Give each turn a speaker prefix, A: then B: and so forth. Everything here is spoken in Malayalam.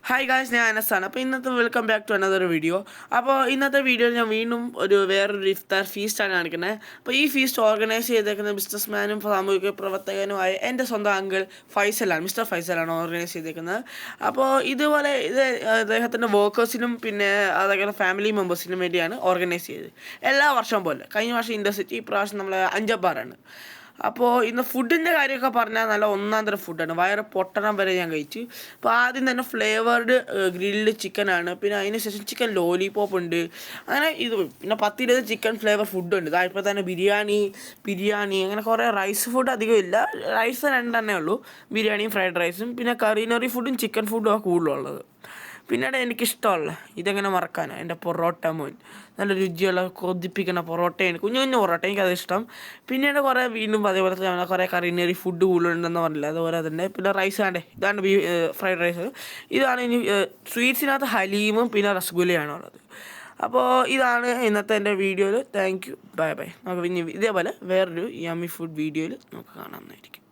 A: ഹായ് ഗായ്സ്, ഞാൻ അനസാണ്. അപ്പോൾ ഇന്നത്തെ welcome back to another video. അപ്പോൾ ഇന്നത്തെ വീഡിയോയിൽ ഞാൻ വീണ്ടും വേറൊരു ഇഫ്താർ ഫീസ്റ്റാണ് കാണിക്കുന്നത്. അപ്പോൾ ഈ ഫീസ്റ്റ് ഓർഗനൈസ് ചെയ്തേക്കുന്ന ബിസിനസ്മാനും സാമൂഹിക പ്രവർത്തകനുമായ എൻ്റെ സ്വന്തം അങ്കിൾ ഫൈസലാണ്, മിസ്റ്റർ ഫൈസലാണ് ഓർഗനൈസ് ചെയ്തേക്കുന്നത്. അപ്പോൾ ഇതുപോലെ അദ്ദേഹത്തിൻ്റെ വർക്കേഴ്സിനും പിന്നെ അതേപോലെ ഫാമിലി മെമ്പേഴ്സിനും വേണ്ടിയാണ് ഓർഗനൈസ് ചെയ്തത്. എല്ലാ വർഷവും പോലെ കഴിഞ്ഞ വർഷം ഇൻഡർസിറ്റി, ഇപ്രാവശ്യം നമ്മൾ അഞ്ചപ്പാറാണ്. അപ്പോൾ ഇന്ന് ഫുഡിൻ്റെ കാര്യമൊക്കെ പറഞ്ഞാൽ നല്ല ഒന്നാം തരം ഫുഡാണ്. വയറ് പൊട്ടണം വരെ ഞാൻ കഴിച്ചു. അപ്പോൾ ആദ്യം തന്നെ ഫ്ലേവേർഡ് ഗ്രിൽഡ് ചിക്കനാണ്, പിന്നെ അതിന് ശേഷം ചിക്കൻ ലോലിപോപ്പ് ഉണ്ട്, അങ്ങനെ പിന്നെ 10-20 ചിക്കൻ ഫ്ലേവർ ഫുഡുണ്ട്. ഇപ്പോൾ തന്നെ ബിരിയാണി അങ്ങനെ കുറേ റൈസ് ഫുഡ് അധികം ഇല്ല, റൈസ് 2 ഉള്ളൂ, ബിരിയാണിയും ഫ്രൈഡ് റൈസും, പിന്നെ കറിനറി ഫുഡും ചിക്കൻ ഫുഡും കൂടുതലുള്ളത്. പിന്നീട് എനിക്കിഷ്ടമല്ല, ഇതെങ്ങനെ മറക്കാനാണ്, എൻ്റെ പൊറോട്ട മോൻ, നല്ല രുചിയുള്ള കൊതിപ്പിക്കുന്ന പൊറോട്ടയാണ്, കുഞ്ഞു കുഞ്ഞു പൊറോട്ട, എനിക്കത് ഇഷ്ടം. പിന്നീട് കുറേ വീണ്ടും അതേപോലെ തന്നെ കുറേ കറിനറി ഫുഡ് കൂടുതലുണ്ടെന്ന് പറഞ്ഞില്ല, അതുപോലെ തന്നെ പിന്നെ റൈസ് ആണ്ടേ, ഇതാണ് ഫ്രൈഡ് റൈസ്. ഇതാണ് ഇനി സ്വീറ്റ്സിനകത്ത് ഹലീമും പിന്നെ രസഗുല്ലയാണ് ഉള്ളത്. അപ്പോൾ ഇതാണ് ഇന്നത്തെ എൻ്റെ വീഡിയോയിൽ. Thank you, bye bye. നമുക്ക് ഇനി ഇതേപോലെ വേറൊരു യമ്മി ഫുഡ് വീഡിയോയിൽ നമുക്ക് കാണാമെന്നായിരിക്കും.